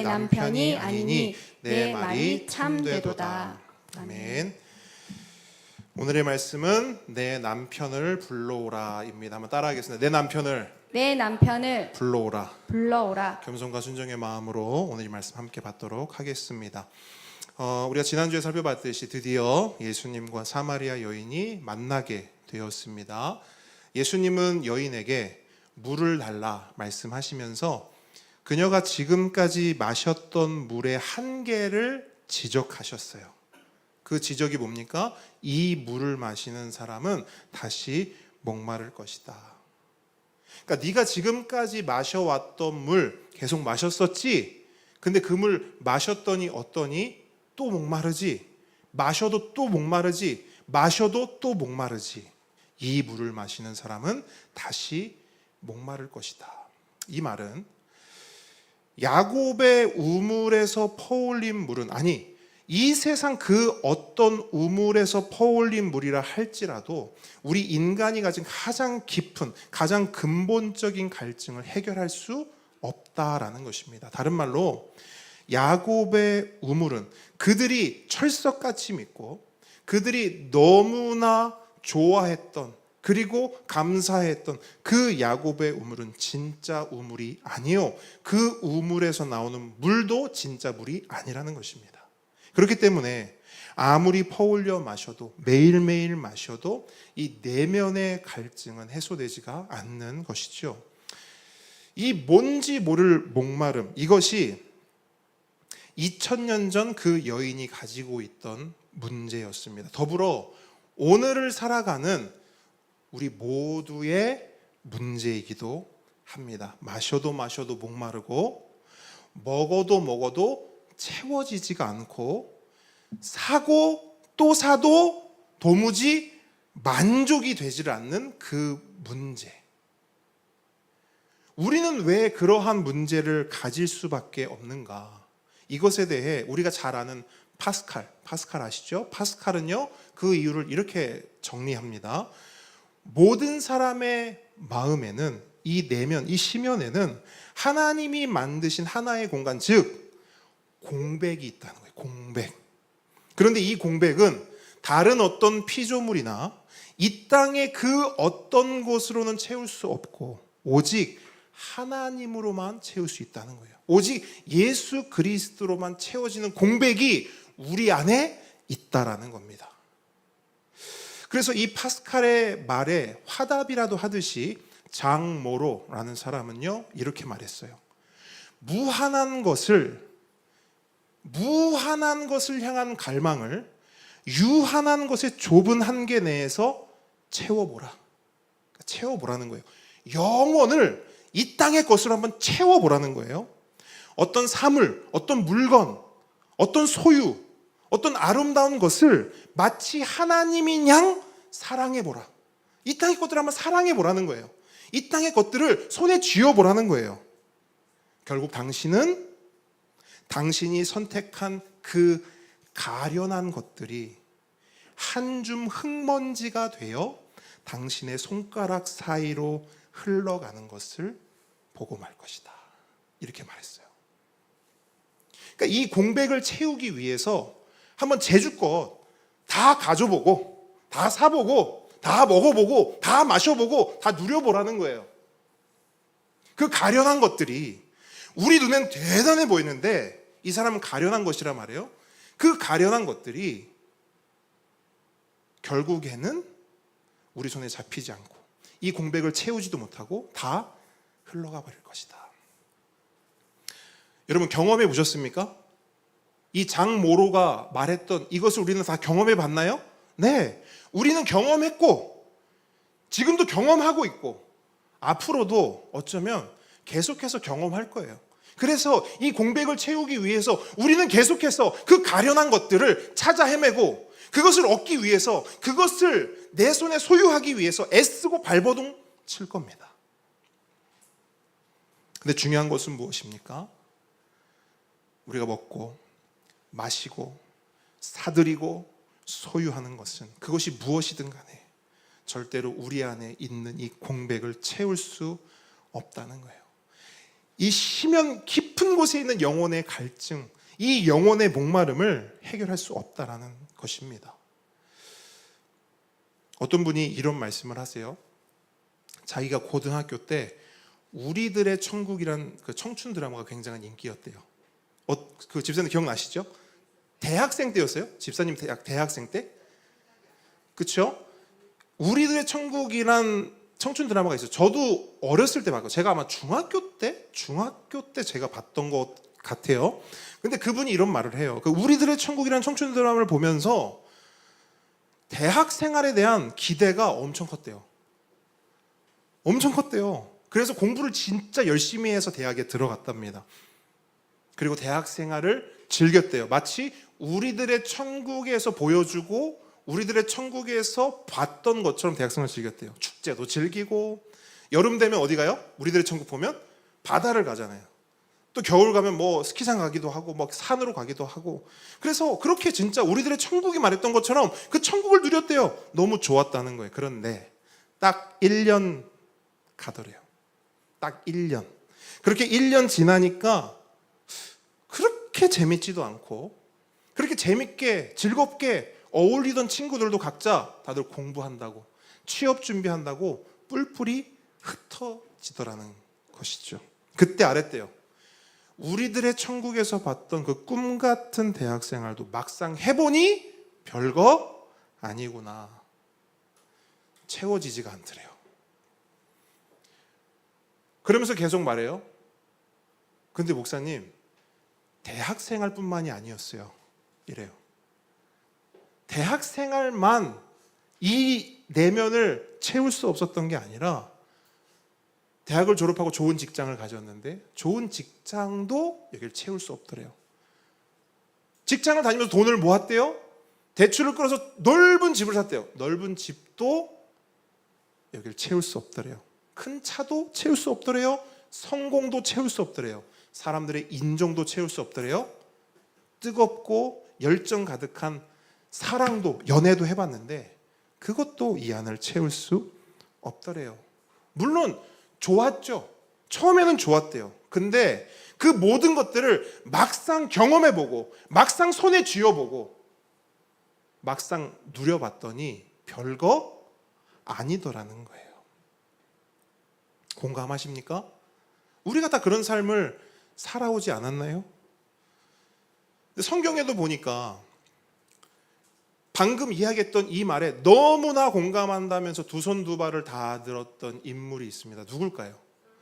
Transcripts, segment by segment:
남편이 아니니 내 말이 참되도다. 아멘. 오늘의 말씀은 내 남편을 불러오라입니다. 한번 따라하겠습니다. 내 남편을 불러오라. 겸손과 순종의 마음으로 오늘 이 말씀 함께 받도록 하겠습니다. 우리가 지난주에 살펴봤듯이 드디어 예수님과 사마리아 여인이 만나게 되었습니다. 예수님은 여인에게 물을 달라 말씀하시면서 그녀가 지금까지 마셨던 물의 한계를 지적하셨어요. 그 지적이 뭡니까? 이 물을 마시는 사람은 다시 목마를 것이다. 그러니까 네가 지금까지 마셔왔던 물 계속 마셨었지? 근데 그 물 마셨더니 어떠니? 또 목마르지? 마셔도 또 목마르지? 마셔도 또 목마르지? 이 물을 마시는 사람은 다시 목마를 것이다. 이 말은 야곱의 우물에서 퍼올린 물은, 아니 이 세상 그 어떤 우물에서 퍼올린 물이라 할지라도 우리 인간이 가진 가장 깊은, 가장 근본적인 갈증을 해결할 수 없다라는 것입니다. 다른 말로 야곱의 우물은 그들이 철석같이 믿고 그들이 너무나 좋아했던, 그리고 감사했던 그 야곱의 우물은 진짜 우물이 아니요, 그 우물에서 나오는 물도 진짜 물이 아니라는 것입니다. 그렇기 때문에 아무리 퍼올려 마셔도, 매일매일 마셔도 이 내면의 갈증은 해소되지가 않는 것이죠. 이 뭔지 모를 목마름, 이것이 2000년 전 그 여인이 가지고 있던 문제였습니다. 더불어 오늘을 살아가는 우리 모두의 문제이기도 합니다. 마셔도 목마르고, 먹어도 채워지지가 않고, 사고 또 사도 도무지 만족이 되질 않는 그 문제. 우리는 왜 그러한 문제를 가질 수밖에 없는가? 이것에 대해 우리가 잘 아는 파스칼 아시죠? 파스칼은요, 그 이유를 이렇게 정리합니다. 모든 사람의 마음에는, 이 내면, 이 심연에는 하나님이 만드신 하나의 공간, 즉 공백이 있다는 거예요. 공백. 그런데 이 공백은 다른 어떤 피조물이나 이 땅의 그 어떤 곳으로는 채울 수 없고 오직 하나님으로만 채울 수 있다는 거예요. 오직 예수 그리스도로만 채워지는 공백이 우리 안에 있다라는 겁니다. 그래서 이 파스칼의 말에 화답이라도 하듯이 장 모로라는 사람은요, 이렇게 말했어요. 무한한 것을 향한 갈망을 유한한 것의 좁은 한계 내에서 채워보라는 거예요. 영혼을 이 땅의 것으로 한번 채워보라는 거예요. 어떤 사물, 어떤 물건, 어떤 소유, 어떤 아름다운 것을 마치 하나님인 양 사랑해보라. 이 땅의 것들을 한번 사랑해보라는 거예요. 이 땅의 것들을 손에 쥐어보라는 거예요. 결국 당신이 선택한 그 가련한 것들이 한 줌 흙먼지가 되어 당신의 손가락 사이로 흘러가는 것을 보고 말 것이다. 이렇게 말했어요. 그러니까 이 공백을 채우기 위해서 한번 제주껏 다 가져보고, 다 사보고, 다 먹어보고, 다 마셔보고, 다 누려보라는 거예요. 그 가련한 것들이 우리 눈엔 대단해 보이는데 이 사람은 가련한 것이라 말해요. 그 가련한 것들이 결국에는 우리 손에 잡히지 않고 이 공백을 채우지도 못하고 다 흘러가 버릴 것이다. 여러분 경험해 보셨습니까? 이 장모로가 말했던 이것을 우리는 다 경험해 봤나요? 네, 우리는 경험했고 지금도 경험하고 있고 앞으로도 어쩌면 계속해서 경험할 거예요. 그래서 이 공백을 채우기 위해서 우리는 계속해서 그 가련한 것들을 찾아 헤매고 그것을 얻기 위해서, 그것을 내 손에 소유하기 위해서 애쓰고 발버둥 칠 겁니다. 근데 중요한 것은 무엇입니까? 우리가 먹고 마시고 사들이고 소유하는 것은, 그것이 무엇이든 간에 절대로 우리 안에 있는 이 공백을 채울 수 없다는 거예요. 이 심연 깊은 곳에 있는 영혼의 갈증, 이 영혼의 목마름을 해결할 수 없다라는 것입니다. 어떤 분이 이런 말씀을 하세요. 자기가 고등학교 때 우리들의 천국이란 그 청춘 드라마가 굉장한 인기였대요. 그 집사님 기억나시죠? 대학생 때였어요? 집사님 대학생 때? 그렇죠? 우리들의 천국이란 청춘 드라마가 있어요. 저도 어렸을 때 봤고, 제가 아마 중학교 때 제가 봤던 것 같아요. 근데 그분이 이런 말을 해요. 그 우리들의 천국이란 청춘 드라마를 보면서 대학 생활에 대한 기대가 엄청 컸대요. 엄청 컸대요. 그래서 공부를 진짜 열심히 해서 대학에 들어갔답니다. 그리고 대학 생활을 즐겼대요. 마치 우리들의 천국에서 보여주고 우리들의 천국에서 봤던 것처럼 대학 생활을 즐겼대요. 축제도 즐기고, 여름 되면 어디 가요? 우리들의 천국 보면 바다를 가잖아요. 또 겨울 가면 뭐 스키장 가기도 하고 뭐 산으로 가기도 하고, 그래서 그렇게 진짜 우리들의 천국이 말했던 것처럼 그 천국을 누렸대요. 너무 좋았다는 거예요. 그런데 딱 1년 가더래요. 딱 1년. 그렇게 1년 지나니까 그렇게 재밌지도 않고, 그렇게 재밌게 즐겁게 어울리던 친구들도 각자 다들 공부한다고, 취업 준비한다고 뿔뿔이 흩어지더라는 것이죠. 그때 알았대요. 우리들의 천국에서 봤던 그 꿈 같은 대학 생활도 막상 해보니 별거 아니구나. 채워지지가 않더래요. 그러면서 계속 말해요. 근데 목사님, 대학 생활뿐만이 아니었어요. 이래요. 대학 생활만 이 내면을 채울 수 없었던 게 아니라, 대학을 졸업하고 좋은 직장을 가졌는데 좋은 직장도 여기를 채울 수 없더래요. 직장을 다니면서 돈을 모았대요. 대출을 끌어서 넓은 집을 샀대요. 넓은 집도 여기를 채울 수 없더래요. 큰 차도 채울 수 없더래요. 성공도 채울 수 없더래요. 사람들의 인정도 채울 수 없더래요. 뜨겁고 열정 가득한 사랑도, 연애도 해봤는데 그것도 이 안을 채울 수 없더래요. 물론 좋았죠. 처음에는 좋았대요. 근데 그 모든 것들을 막상 경험해보고, 막상 손에 쥐어보고, 막상 누려봤더니 별거 아니더라는 거예요. 공감하십니까? 우리가 다 그런 삶을 살아오지 않았나요? 성경에도 보니까 방금 이야기했던 이 말에 너무나 공감한다면서 두 손 두 발을 다 들었던 인물이 있습니다. 누굴까요?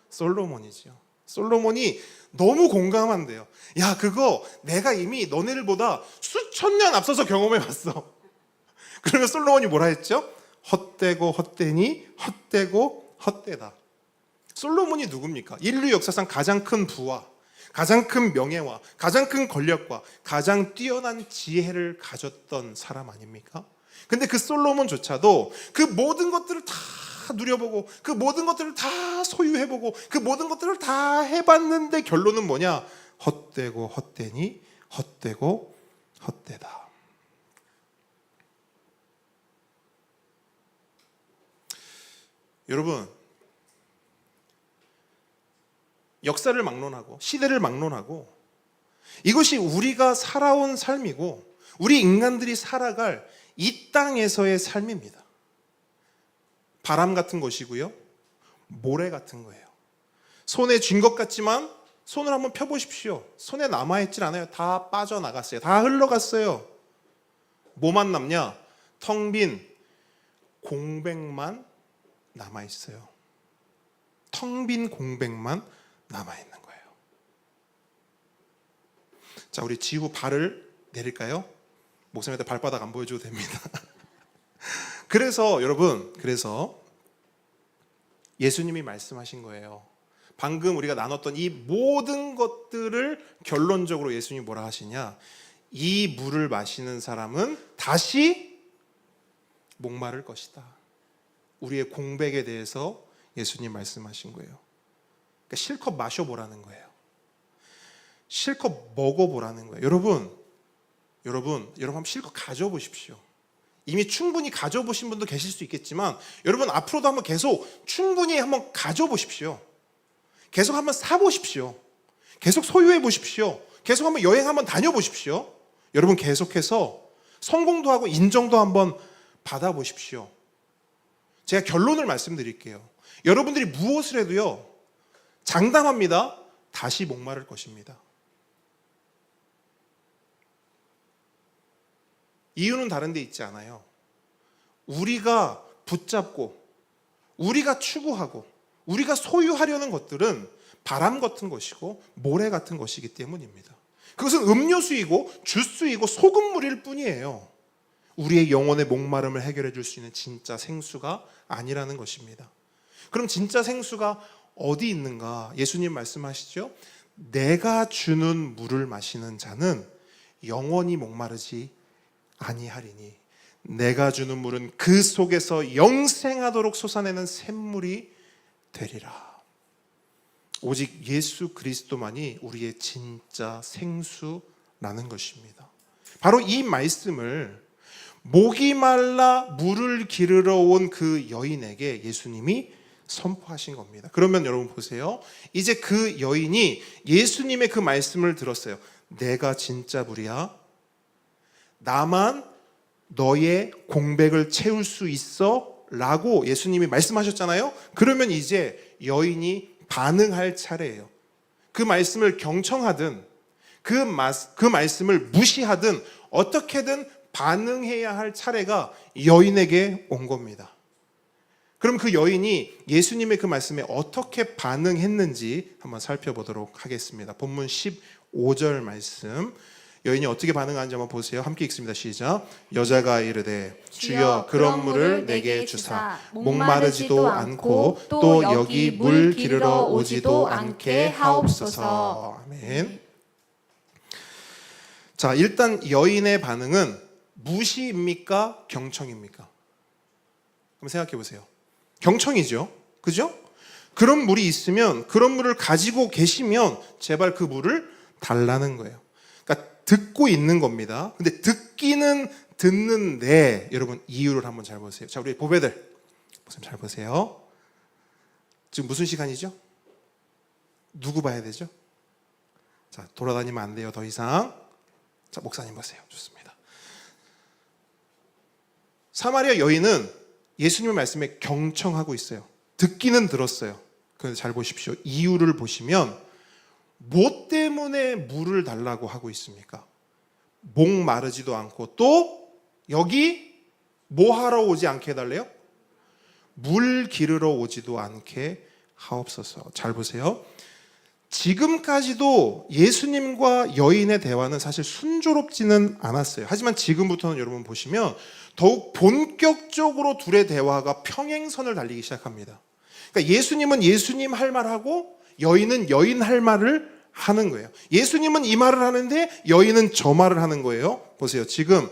솔로몬이죠. 솔로몬이 너무 공감한대요. 야, 그거 내가 이미 너네들보다 수천 년 앞서서 경험해봤어. 그러면 솔로몬이 뭐라 했죠? 헛되고 헛되니 헛되고 헛되다. 솔로몬이 누굽니까? 인류 역사상 가장 큰 부와 가장 큰 명예와 가장 큰 권력과 가장 뛰어난 지혜를 가졌던 사람 아닙니까? 근데 그 솔로몬조차도 그 모든 것들을 다 누려보고, 그 모든 것들을 다 소유해보고, 그 모든 것들을 다 해봤는데 결론은 뭐냐? 헛되고 헛되니 헛되고 헛되다. 여러분, 역사를 막론하고 시대를 막론하고, 이것이 우리가 살아온 삶이고 우리 인간들이 살아갈 이 땅에서의 삶입니다. 바람 같은 것이고요, 모래 같은 거예요. 손에 쥔 것 같지만 손을 한번 펴보십시오. 손에 남아있질 않아요. 다 빠져나갔어요. 다 흘러갔어요. 뭐만 남냐? 텅 빈 공백만 남아있어요. 텅 빈 공백만 남아있는 거예요. 자, 우리 지우 발을 내릴까요? 목사님한테 발바닥 안 보여줘도 됩니다. 그래서 여러분, 예수님이 말씀하신 거예요. 방금 우리가 나눴던 이 모든 것들을 결론적으로 예수님이 뭐라 하시냐? 이 물을 마시는 사람은 다시 목마를 것이다. 우리의 공백에 대해서 예수님 말씀하신 거예요. 그러니까 실컷 마셔보라는 거예요. 실컷 먹어보라는 거예요. 여러분 한번 실컷 가져보십시오. 이미 충분히 가져보신 분도 계실 수 있겠지만, 여러분 앞으로도 한번 계속 충분히 한번 가져보십시오. 계속 한번 사보십시오. 계속 소유해 보십시오. 계속 한번 여행 한번 다녀보십시오. 여러분 계속해서 성공도 하고 인정도 한번 받아보십시오. 제가 결론을 말씀드릴게요. 여러분들이 무엇을 해도요, 장담합니다. 다시 목마를 것입니다. 이유는 다른 데 있지 않아요. 우리가 붙잡고 우리가 추구하고 우리가 소유하려는 것들은 바람 같은 것이고 모래 같은 것이기 때문입니다. 그것은 음료수이고 주스이고 소금물일 뿐이에요. 우리의 영혼의 목마름을 해결해 줄 수 있는 진짜 생수가 아니라는 것입니다. 그럼 진짜 생수가 어디 있는가? 예수님 말씀하시죠. 내가 주는 물을 마시는 자는 영원히 목마르지 아니하리니 내가 주는 물은 그 속에서 영생하도록 솟아내는 샘물이 되리라. 오직 예수 그리스도만이 우리의 진짜 생수라는 것입니다. 바로 이 말씀을 목이 말라 물을 기르러 온 그 여인에게 예수님이 선포하신 겁니다. 그러면 여러분 보세요. 이제 그 여인이 예수님의 그 말씀을 들었어요. 내가 진짜 물이야. 나만 너의 공백을 채울 수 있어 라고 예수님이 말씀하셨잖아요. 그러면 이제 여인이 반응할 차례예요. 그 말씀을 경청하든 그 말씀을 무시하든 어떻게든 반응해야 할 차례가 여인에게 온 겁니다. 그럼 그 여인이 예수님의 그 말씀에 어떻게 반응했는지 한번 살펴보도록 하겠습니다. 본문 15절 말씀, 여인이 어떻게 반응하는지 한번 보세요. 함께 읽습니다. 시작. 여자가 이르되 주여 그런 물을 내게 주사 목마르지도 않고 또 여기 물 기르러 오지도 않게 하옵소서. 아멘. 자, 일단 여인의 반응은 무시입니까? 경청입니까? 한번 생각해 보세요. 경청이죠. 그죠? 그런 물이 있으면, 그런 물을 가지고 계시면 제발 그 물을 달라는 거예요. 그러니까 듣고 있는 겁니다. 근데 듣기는 듣는데 여러분 이유를 한번 잘 보세요. 자, 우리 보배들 잘 보세요. 지금 무슨 시간이죠? 누구 봐야 되죠? 자, 돌아다니면 안 돼요. 더 이상. 자, 목사님 보세요. 좋습니다. 사마리아 여인은 예수님의 말씀에 경청하고 있어요. 듣기는 들었어요. 그런데 잘 보십시오. 이유를 보시면 뭐 때문에 물을 달라고 하고 있습니까? 목 마르지도 않고 또 여기 뭐 하러 오지 않게 해달래요? 물 기르러 오지도 않게 하옵소서. 잘 보세요. 지금까지도 예수님과 여인의 대화는 사실 순조롭지는 않았어요. 하지만 지금부터는 여러분 보시면 더욱 본격적으로 둘의 대화가 평행선을 달리기 시작합니다. 그러니까 예수님은 예수님 할 말하고 여인은 여인 할 말을 하는 거예요. 예수님은 이 말을 하는데 여인은 저 말을 하는 거예요. 보세요. 지금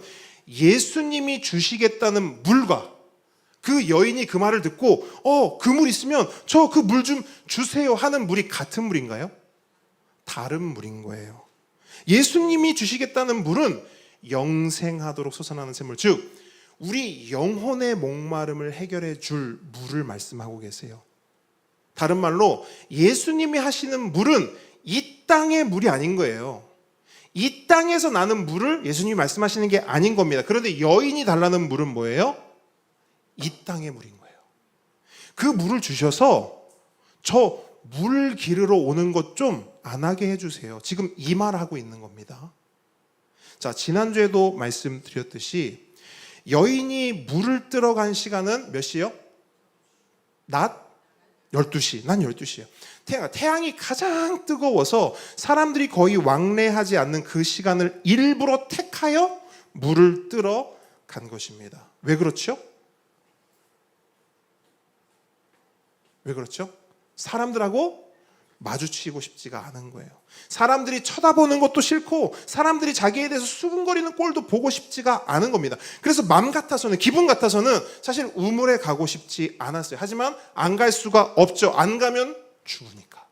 예수님이 주시겠다는 물과 그 여인이 그 말을 듣고 그 물 있으면 저 그 물 좀 주세요 하는 물이 같은 물인가요? 다른 물인 거예요. 예수님이 주시겠다는 물은 영생하도록 솟아나는 샘물, 즉 우리 영혼의 목마름을 해결해 줄 물을 말씀하고 계세요. 다른 말로 예수님이 하시는 물은 이 땅의 물이 아닌 거예요. 이 땅에서 나는 물을 예수님이 말씀하시는 게 아닌 겁니다. 그런데 여인이 달라는 물은 뭐예요? 이 땅의 물인 거예요. 그 물을 주셔서 저 물 기르러 오는 것 좀 안 하게 해주세요. 지금 이 말 하고 있는 겁니다. 자, 지난주에도 말씀드렸듯이 여인이 물을 뜨러 간 시간은 몇 시요? 낮 12시. 난 12시예요. 태양이 가장 뜨거워서 사람들이 거의 왕래하지 않는 그 시간을 일부러 택하여 물을 뜨러 간 것입니다. 왜 그렇죠? 왜 그렇죠? 사람들하고 마주치고 싶지가 않은 거예요. 사람들이 쳐다보는 것도 싫고 사람들이 자기에 대해서 수군거리는 꼴도 보고 싶지가 않은 겁니다. 그래서 마음 같아서는, 기분 같아서는 사실 우물에 가고 싶지 않았어요. 하지만 안 갈 수가 없죠. 안 가면 죽으니까.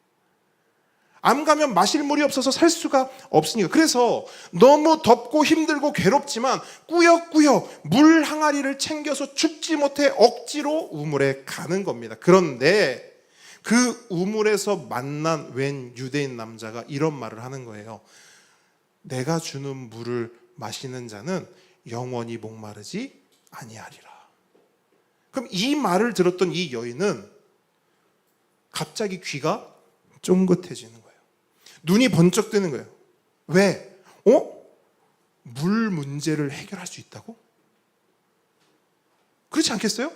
안 가면 마실 물이 없어서 살 수가 없으니까. 그래서 너무 덥고 힘들고 괴롭지만 꾸역꾸역 물 항아리를 챙겨서 죽지 못해 억지로 우물에 가는 겁니다. 그런데 그 우물에서 만난 웬 유대인 남자가 이런 말을 하는 거예요. 내가 주는 물을 마시는 자는 영원히 목마르지 아니하리라. 그럼 이 말을 들었던 이 여인은 갑자기 귀가 쫑긋해지는 거예요. 눈이 번쩍 뜨는 거예요. 왜? 물 문제를 해결할 수 있다고? 그렇지 않겠어요?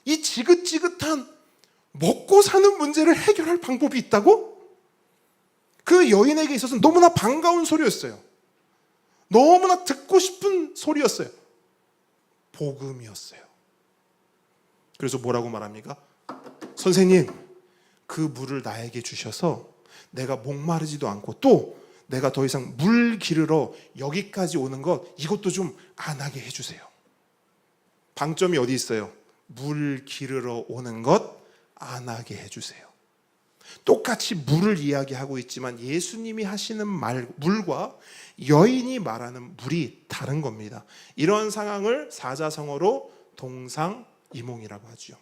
이 지긋지긋한 먹고 사는 문제를 해결할 방법이 있다고? 그 여인에게 있어서는 너무나 반가운 소리였어요. 너무나 듣고 싶은 소리였어요. 복음이었어요. 그래서 뭐라고 말합니까? 선생님, 그 물을 나에게 주셔서 내가 목마르지도 않고 또 내가 더 이상 물 기르러 여기까지 오는 것 이것도 좀 안 하게 해주세요. 방점이 어디 있어요? 물 기르러 오는 것 안 하게 해주세요. 똑같이 물을 이야기하고 있지만 예수님이 하시는 말, 물과 여인이 말하는 물이 다른 겁니다. 이런 상황을 사자성어로 동상이몽이라고 하죠.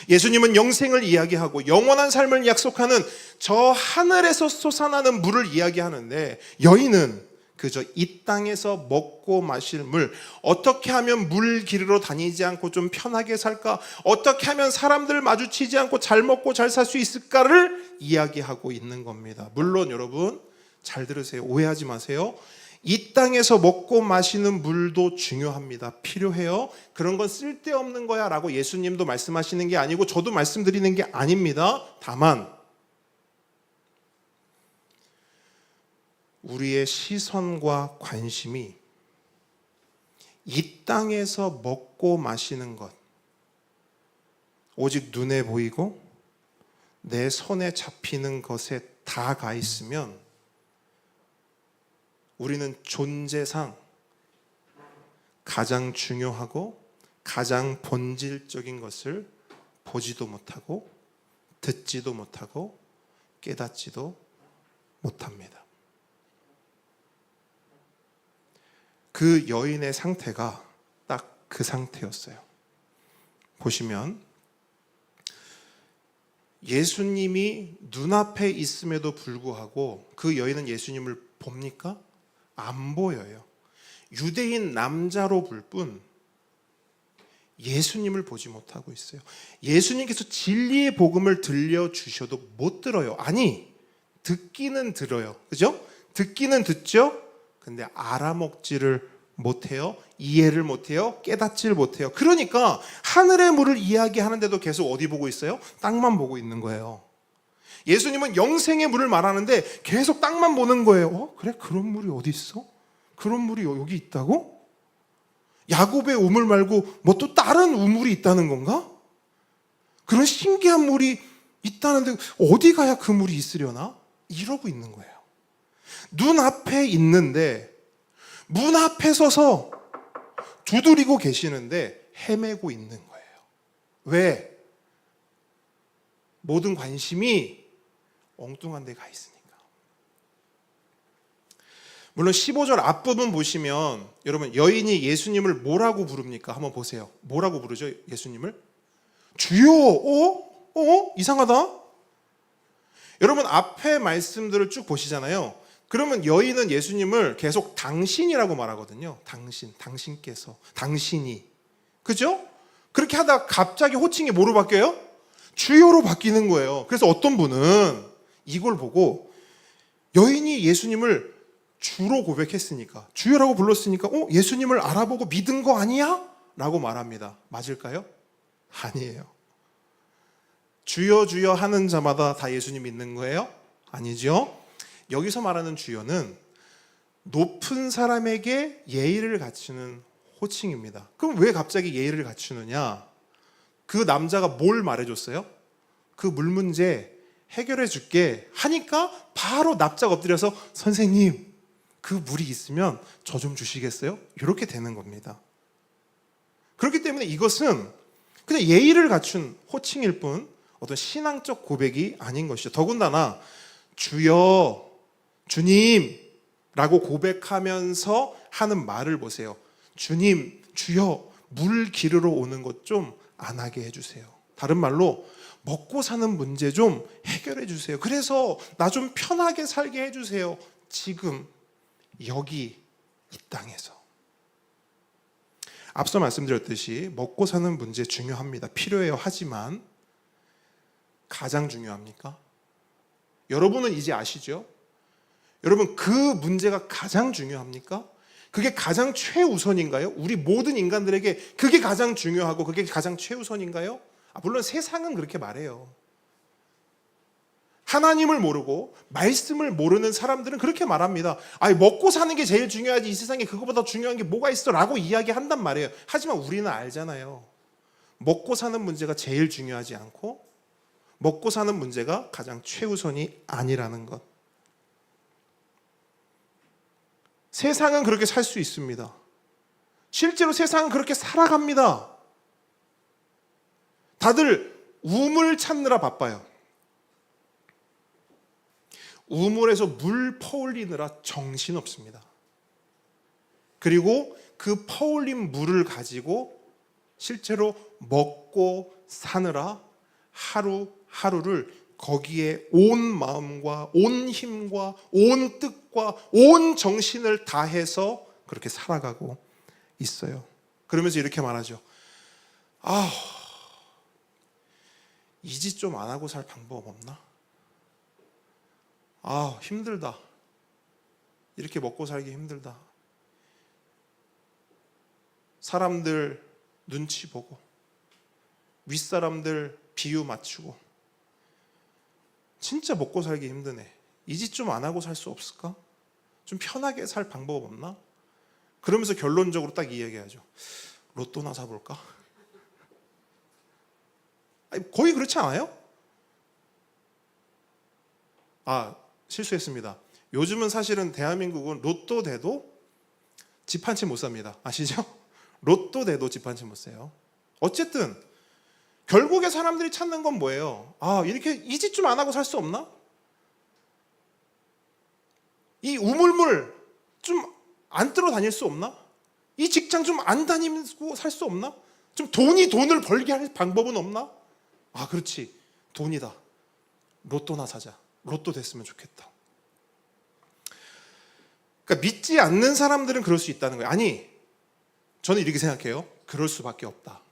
예수님은 영생을 이야기하고 영원한 삶을 약속하는 저 하늘에서 솟아나는 물을 이야기하는데 여인은 그저 이 땅에서 먹고 마실 물, 어떻게 하면 물 기르러 다니지 않고 좀 편하게 살까? 어떻게 하면 사람들 마주치지 않고 잘 먹고 잘 살 수 있을까를 이야기하고 있는 겁니다. 물론 여러분 잘 들으세요. 오해하지 마세요. 이 땅에서 먹고 마시는 물도 중요합니다. 필요해요. 그런 건 쓸데없는 거야 라고 예수님도 말씀하시는 게 아니고 저도 말씀드리는 게 아닙니다. 다만 우리의 시선과 관심이 이 땅에서 먹고 마시는 것, 오직 눈에 보이고 내 손에 잡히는 것에 다 가 있으면 우리는 존재상 가장 중요하고 가장 본질적인 것을 보지도 못하고 듣지도 못하고 깨닫지도 못합니다. 그 여인의 상태가 딱 그 상태였어요. 보시면 예수님이 눈앞에 있음에도 불구하고 그 여인은 예수님을 봅니까? 안 보여요. 유대인 남자로 볼 뿐 예수님을 보지 못하고 있어요. 예수님께서 진리의 복음을 들려주셔도 못 들어요. 아니, 듣기는 들어요. 그죠? 듣기는 듣죠? 근데 알아먹지를 못해요. 이해를 못해요. 깨닫지를 못해요. 그러니까 하늘의 물을 이야기하는데도 계속 어디 보고 있어요? 땅만 보고 있는 거예요. 예수님은 영생의 물을 말하는데 계속 땅만 보는 거예요. 그래? 그런 물이 어디 있어? 그런 물이 여기 있다고? 야곱의 우물 말고 뭐 또 다른 우물이 있다는 건가? 그런 신기한 물이 있다는데 어디 가야 그 물이 있으려나? 이러고 있는 거예요. 눈앞에 있는데 문 앞에 서서 두드리고 계시는데 헤매고 있는 거예요. 왜? 모든 관심이 엉뚱한 데 가 있으니까. 물론 15절 앞부분 보시면 여러분 여인이 예수님을 뭐라고 부릅니까? 한번 보세요. 뭐라고 부르죠? 예수님을? 주여! 이상하다? 여러분 앞에 말씀들을 쭉 보시잖아요. 그러면 여인은 예수님을 계속 당신이라고 말하거든요. 당신께서, 당신이. 그죠? 그렇게 하다가 갑자기 호칭이 뭐로 바뀌어요? 주여로 바뀌는 거예요. 그래서 어떤 분은 이걸 보고 여인이 예수님을 주로 고백했으니까, 주여라고 불렀으니까 예수님을 알아보고 믿은 거 아니야? 라고 말합니다. 맞을까요? 아니에요. 주여 주여 하는 자마다 다 예수님 믿는 거예요? 아니죠. 여기서 말하는 주여는 높은 사람에게 예의를 갖추는 호칭입니다. 그럼 왜 갑자기 예의를 갖추느냐? 그 남자가 뭘 말해줬어요? 그 물 문제 해결해 줄게 하니까 바로 납작 엎드려서 선생님 그 물이 있으면 저 좀 주시겠어요? 이렇게 되는 겁니다. 그렇기 때문에 이것은 그냥 예의를 갖춘 호칭일 뿐 어떤 신앙적 고백이 아닌 것이죠. 더군다나 주여, 주님라고 고백하면서 하는 말을 보세요. 주님, 주여, 물 기르러 오는 것 좀 안 하게 해주세요. 다른 말로 먹고 사는 문제 좀 해결해 주세요. 그래서 나 좀 편하게 살게 해주세요. 지금 여기 이 땅에서. 앞서 말씀드렸듯이 먹고 사는 문제 중요합니다. 필요해요. 하지만 가장 중요합니까? 여러분은 이제 아시죠? 여러분, 그 문제가 가장 중요합니까? 그게 가장 최우선인가요? 우리 모든 인간들에게 그게 가장 중요하고 그게 가장 최우선인가요? 물론 세상은 그렇게 말해요. 하나님을 모르고 말씀을 모르는 사람들은 그렇게 말합니다. 아니, 먹고 사는 게 제일 중요하지 이 세상에 그거보다 중요한 게 뭐가 있어? 라고 이야기한단 말이에요. 하지만 우리는 알잖아요. 먹고 사는 문제가 제일 중요하지 않고 먹고 사는 문제가 가장 최우선이 아니라는 것. 세상은 그렇게 살 수 있습니다. 실제로 세상은 그렇게 살아갑니다. 다들 우물 찾느라 바빠요. 우물에서 물 퍼올리느라 정신없습니다. 그리고 그 퍼올린 물을 가지고 실제로 먹고 사느라 하루하루를 거기에 온 마음과 온 힘과 온 뜻과 온 정신을 다해서 그렇게 살아가고 있어요. 그러면서 이렇게 말하죠. 이 짓 좀 안 하고 살 방법 없나? 힘들다. 이렇게 먹고 살기 힘들다. 사람들 눈치 보고 윗사람들 비유 맞추고 진짜 먹고 살기 힘드네. 이 짓 좀 안 하고 살 수 없을까? 좀 편하게 살 방법 없나? 그러면서 결론적으로 딱 이 얘기하죠. 로또나 사볼까? 거의 그렇지 않아요? 실수했습니다. 요즘은 사실은 대한민국은 로또 돼도 집 한 채 못 삽니다. 아시죠? 로또 돼도 집 한 채 못 사요. 어쨌든 결국에 사람들이 찾는 건 뭐예요? 이렇게 이 짓 좀 안 하고 살 수 없나? 이 우물물 좀 안 뜨러 다닐 수 없나? 이 직장 좀 안 다니고 살 수 없나? 좀 돈을 벌게 할 방법은 없나? 그렇지. 돈이다. 로또나 사자. 로또 됐으면 좋겠다. 그러니까 믿지 않는 사람들은 그럴 수 있다는 거예요. 아니, 저는 이렇게 생각해요. 그럴 수밖에 없다.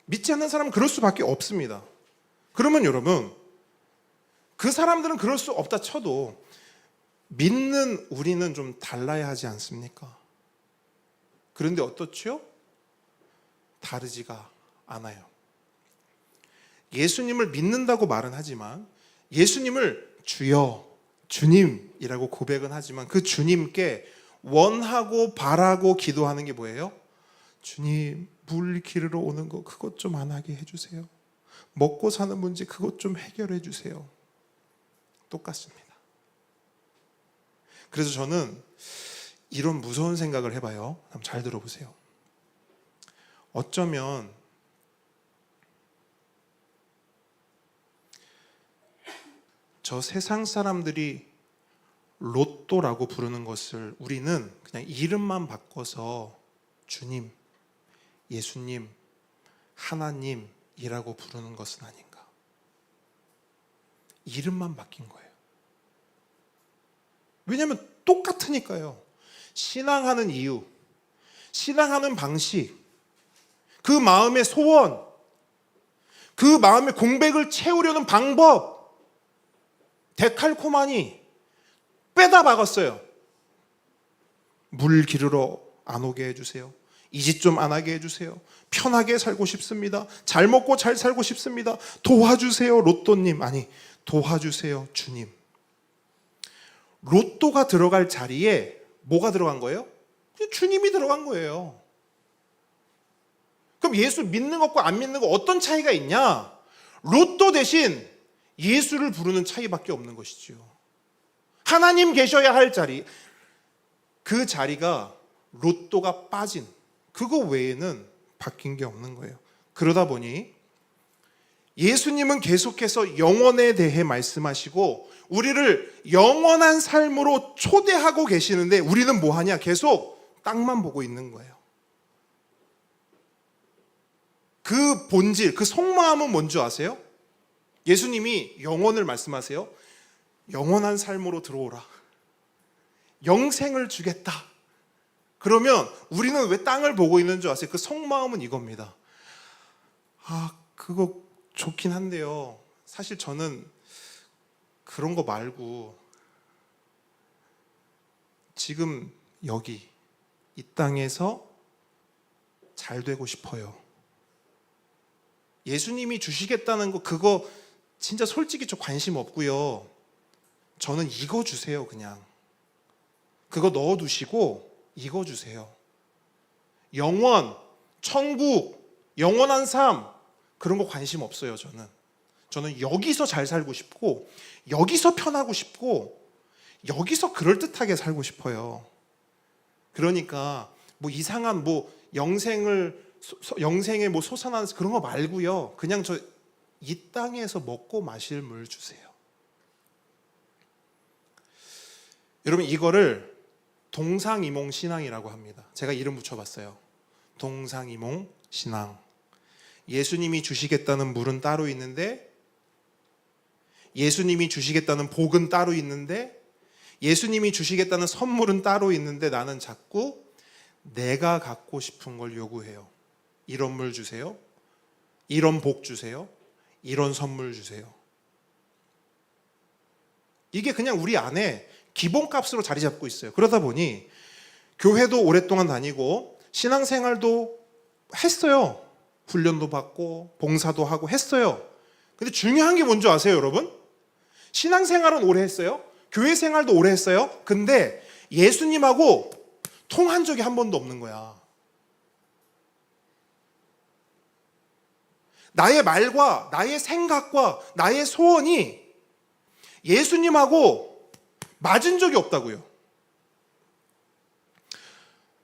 믿지 않는 사람은 그럴 수밖에 없습니다. 그러면 여러분, 그 사람들은 그럴 수 없다 쳐도 믿는 우리는 좀 달라야 하지 않습니까? 그런데 어떻죠? 다르지가 않아요. 예수님을 믿는다고 말은 하지만 예수님을 주여, 주님이라고 고백은 하지만 그 주님께 원하고 바라고 기도하는 게 뭐예요? 주님, 물 기르러 오는 거 그것 좀 안 하게 해주세요. 먹고 사는 문제 그것 좀 해결해 주세요. 똑같습니다. 그래서 저는 이런 무서운 생각을 해봐요. 한번 잘 들어보세요. 어쩌면 저 세상 사람들이 로또라고 부르는 것을 우리는 그냥 이름만 바꿔서 주님, 예수님, 하나님이라고 부르는 것은 아닌가. 이름만 바뀐 거예요. 왜냐하면 똑같으니까요. 신앙하는 이유, 신앙하는 방식, 그 마음의 소원, 그 마음의 공백을 채우려는 방법, 데칼코마니 빼다 박았어요. 물 기르러 안 오게 해주세요. 이 짓 좀 안 하게 해주세요. 편하게 살고 싶습니다. 잘 먹고 잘 살고 싶습니다. 도와주세요, 로또님. 아니, 도와주세요, 주님. 로또가 들어갈 자리에 뭐가 들어간 거예요? 주님이 들어간 거예요. 그럼 예수 믿는 것과 안 믿는 것 어떤 차이가 있냐? 로또 대신 예수를 부르는 차이밖에 없는 것이죠. 하나님 계셔야 할 자리, 그 자리가 로또가 빠진 그거 외에는 바뀐 게 없는 거예요. 그러다 보니 예수님은 계속해서 영원에 대해 말씀하시고 우리를 영원한 삶으로 초대하고 계시는데 우리는 뭐하냐? 계속 땅만 보고 있는 거예요. 그 본질, 그 속마음은 뭔지 아세요? 예수님이 영원을 말씀하세요. 영원한 삶으로 들어오라. 영생을 주겠다. 그러면 우리는 왜 땅을 보고 있는 줄 아세요? 그 속마음은 이겁니다. 그거 좋긴 한데요. 사실 저는 그런 거 말고 지금 여기 이 땅에서 잘 되고 싶어요. 예수님이 주시겠다는 거 그거 진짜 솔직히 저 관심 없고요. 저는 이거 주세요. 그냥 그거 넣어두시고 이거 주세요. 영원, 천국, 영원한 삶 그런 거 관심 없어요. 저는 여기서 잘 살고 싶고 여기서 편하고 싶고 여기서 그럴듯하게 살고 싶어요. 그러니까 뭐 이상한 뭐 영생의 뭐 솟아나는 그런 거 말고요. 그냥 저 이 땅에서 먹고 마실 물 주세요. 여러분 이거를 동상이몽 신앙이라고 합니다. 제가 이름 붙여봤어요. 동상이몽 신앙. 예수님이 주시겠다는 물은 따로 있는데, 예수님이 주시겠다는 복은 따로 있는데, 예수님이 주시겠다는 선물은 따로 있는데 나는 자꾸 내가 갖고 싶은 걸 요구해요. 이런 물 주세요. 이런 복 주세요. 이런 선물 주세요. 이게 그냥 우리 안에 기본값으로 자리 잡고 있어요. 그러다 보니 교회도 오랫동안 다니고 신앙생활도 했어요. 훈련도 받고 봉사도 하고 했어요. 근데 중요한 게 뭔지 아세요, 여러분? 신앙생활은 오래 했어요. 교회 생활도 오래 했어요. 근데 예수님하고 통한 적이 한 번도 없는 거야. 나의 말과 나의 생각과 나의 소원이 예수님하고 맞은 적이 없다고요.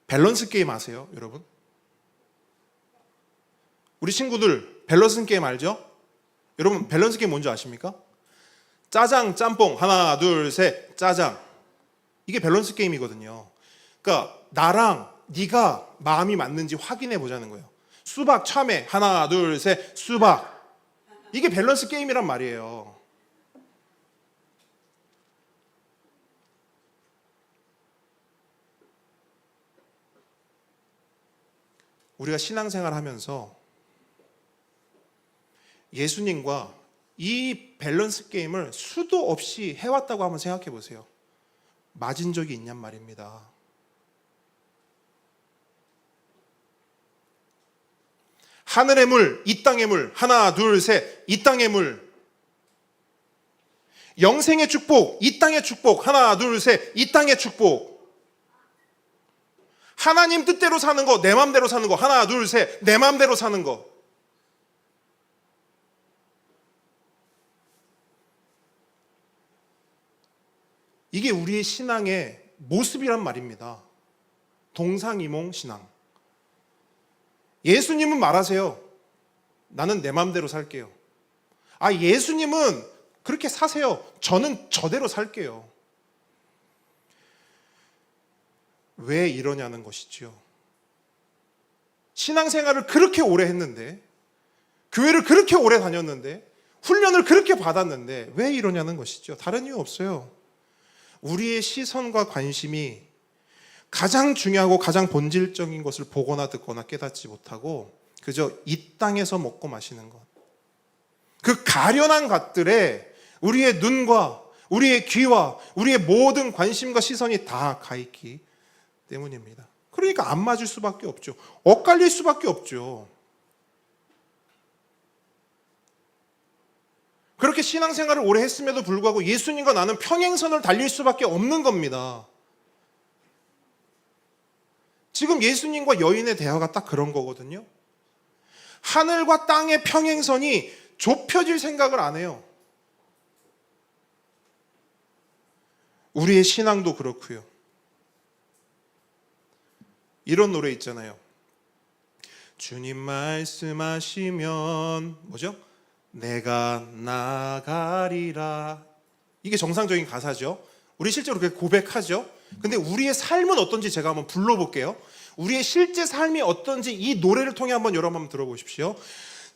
밸런스 게임 아세요, 여러분? 우리 친구들 밸런스 게임 알죠? 여러분 밸런스 게임 뭔지 아십니까? 짜장, 짬뽕, 하나, 둘, 셋, 짜장. 이게 밸런스 게임이거든요. 그러니까 나랑 네가 마음이 맞는지 확인해 보자는 거예요. 수박, 참외, 하나, 둘, 셋, 수박. 이게 밸런스 게임이란 말이에요. 우리가 신앙생활 하면서 예수님과 이 밸런스 게임을 수도 없이 해왔다고 한번 생각해 보세요. 맞은 적이 있냔 말입니다. 하늘의 물, 이 땅의 물, 하나, 둘, 셋, 이 땅의 물. 영생의 축복, 이 땅의 축복, 하나, 둘, 셋, 이 땅의 축복. 하나님 뜻대로 사는 거, 내 맘대로 사는 거, 하나, 둘, 셋, 내 맘대로 사는 거. 이게 우리의 신앙의 모습이란 말입니다. 동상이몽 신앙. 예수님은 말하세요. 나는 내 맘대로 살게요. 예수님은 그렇게 사세요. 저는 저대로 살게요. 왜 이러냐는 것이지요. 신앙생활을 그렇게 오래 했는데, 교회를 그렇게 오래 다녔는데, 훈련을 그렇게 받았는데 왜 이러냐는 것이죠. 다른 이유 없어요. 우리의 시선과 관심이 가장 중요하고 가장 본질적인 것을 보거나 듣거나 깨닫지 못하고 그저 이 땅에서 먹고 마시는 것, 그 가련한 것들에 우리의 눈과 우리의 귀와 우리의 모든 관심과 시선이 다 가 있기 때문입니다. 그러니까 안 맞을 수밖에 없죠. 엇갈릴 수밖에 없죠. 그렇게 신앙생활을 오래 했음에도 불구하고 예수님과 나는 평행선을 달릴 수밖에 없는 겁니다. 지금 예수님과 여인의 대화가 딱 그런 거거든요. 하늘과 땅의 평행선이 좁혀질 생각을 안 해요. 우리의 신앙도 그렇고요. 이런 노래 있잖아요. 주님 말씀하시면 뭐죠? 내가 나가리라. 이게 정상적인 가사죠. 우리 실제로 그렇게 고백하죠. 근데 우리의 삶은 어떤지 제가 한번 불러볼게요. 우리의 실제 삶이 어떤지 이 노래를 통해 여러분 한번 들어보십시오.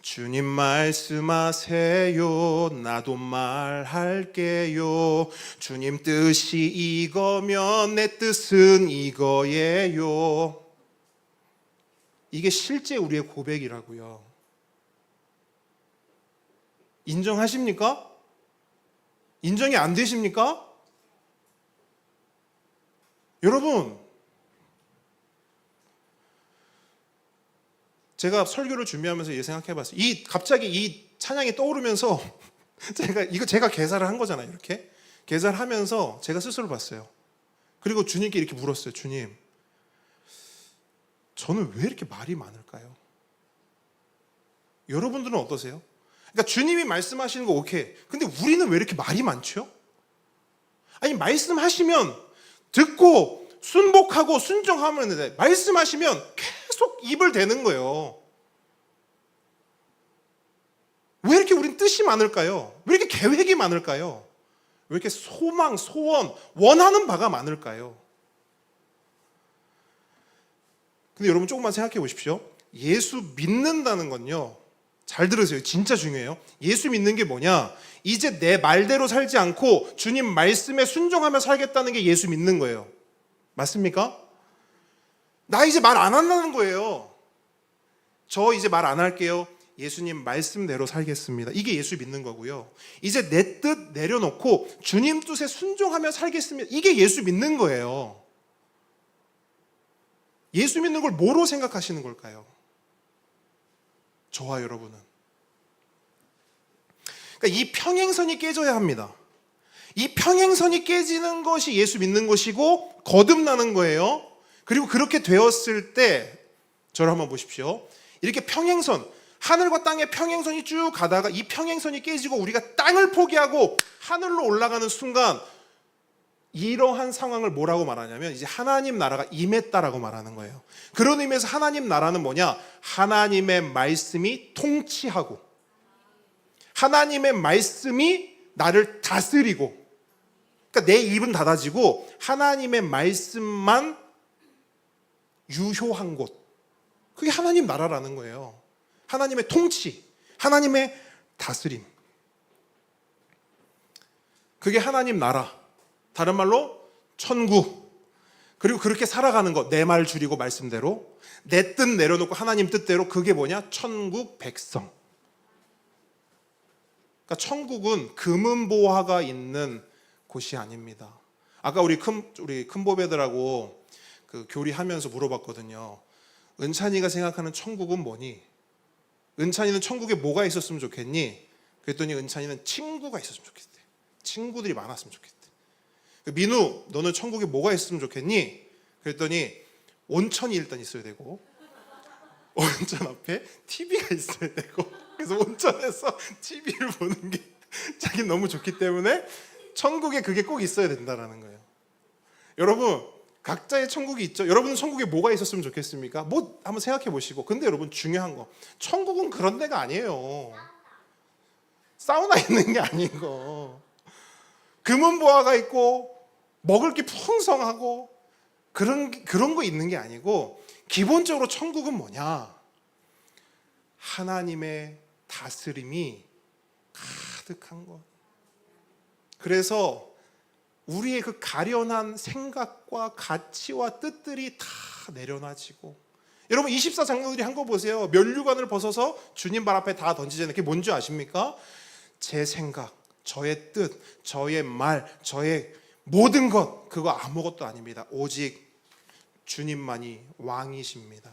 주님 말씀하세요. 나도 말할게요. 주님 뜻이 이거면 내 뜻은 이거예요. 이게 실제 우리의 고백이라고요. 인정하십니까? 인정이 안 되십니까? 여러분, 제가 설교를 준비하면서 생각해봤어요. 갑자기 이 찬양이 떠오르면서 제가 개사를 한 거잖아요. 이렇게 개사를 하면서 제가 스스로 봤어요. 그리고 주님께 이렇게 물었어요. 주님, 저는 왜 이렇게 말이 많을까요? 여러분들은 어떠세요? 그러니까 주님이 말씀하시는 거 오케이. 근데 우리는 왜 이렇게 말이 많죠? 아니, 말씀하시면 듣고 순복하고 순종하면 되는데 말씀하시면 계속 입을 대는 거예요. 왜 이렇게 우린 뜻이 많을까요? 왜 이렇게 계획이 많을까요? 왜 이렇게 소망, 소원, 원하는 바가 많을까요? 근데 여러분 조금만 생각해 보십시오. 예수 믿는다는 건요, 잘 들으세요. 진짜 중요해요. 예수 믿는 게 뭐냐? 이제 내 말대로 살지 않고 주님 말씀에 순종하며 살겠다는 게 예수 믿는 거예요. 맞습니까? 나 이제 말 안 한다는 거예요. 저 이제 말 안 할게요. 예수님 말씀대로 살겠습니다. 이게 예수 믿는 거고요. 이제 내 뜻 내려놓고 주님 뜻에 순종하며 살겠습니다. 이게 예수 믿는 거예요. 예수 믿는 걸 뭐로 생각하시는 걸까요? 저와 여러분은. 그러니까 이 평행선이 깨져야 합니다. 이 평행선이 깨지는 것이 예수 믿는 것이고 거듭나는 거예요. 그리고 그렇게 되었을 때 저를 한번 보십시오. 이렇게 평행선, 하늘과 땅의 평행선이 쭉 가다가 이 평행선이 깨지고 우리가 땅을 포기하고 하늘로 올라가는 순간 이러한 상황을 뭐라고 말하냐면 이제 하나님 나라가 임했다라고 말하는 거예요. 그런 의미에서 하나님 나라는 뭐냐? 하나님의 말씀이 통치하고 하나님의 말씀이 나를 다스리고, 그러니까 내 입은 닫아지고 하나님의 말씀만 유효한 곳, 그게 하나님 나라라는 거예요. 하나님의 통치, 하나님의 다스림, 그게 하나님 나라, 다른 말로 천국. 그리고 그렇게 살아가는 것, 내 말 줄이고 말씀대로 내 뜻 내려놓고 하나님 뜻대로, 그게 뭐냐? 천국 백성. 그러니까 천국은 금은보화가 있는 곳이 아닙니다. 아까 우리 큰보배들하고 그 교리하면서 물어봤거든요. 은찬이가 생각하는 천국은 뭐니? 은찬이는 천국에 뭐가 있었으면 좋겠니? 그랬더니 은찬이는 친구가 있었으면 좋겠대. 친구들이 많았으면 좋겠대. 민우, 너는 천국에 뭐가 있으면 좋겠니? 그랬더니 온천이 일단 있어야 되고, 온천 앞에 TV가 있어야 되고, 그래서 온천에서 TV를 보는 게 자기는 너무 좋기 때문에 천국에 그게 꼭 있어야 된다라는 거예요. 여러분, 각자의 천국이 있죠. 여러분은 천국에 뭐가 있었으면 좋겠습니까? 뭐 한번 생각해 보시고. 근데 여러분, 중요한 거, 천국은 그런 데가 아니에요. 사우나 있는 게 아니고, 금은보화가 있고 먹을 게 풍성하고 그런 거 있는 게 아니고, 기본적으로 천국은 뭐냐? 하나님의 다스림이 가득한 것. 그래서 우리의 그 가련한 생각과 가치와 뜻들이 다 내려놔지고, 여러분 24장로들이 한 거 보세요. 면류관을 벗어서 주님 발 앞에 다 던지잖아요. 그게 뭔지 아십니까? 제 생각, 저의 뜻, 저의 말, 저의 모든 것, 그거 아무것도 아닙니다. 오직 주님만이 왕이십니다.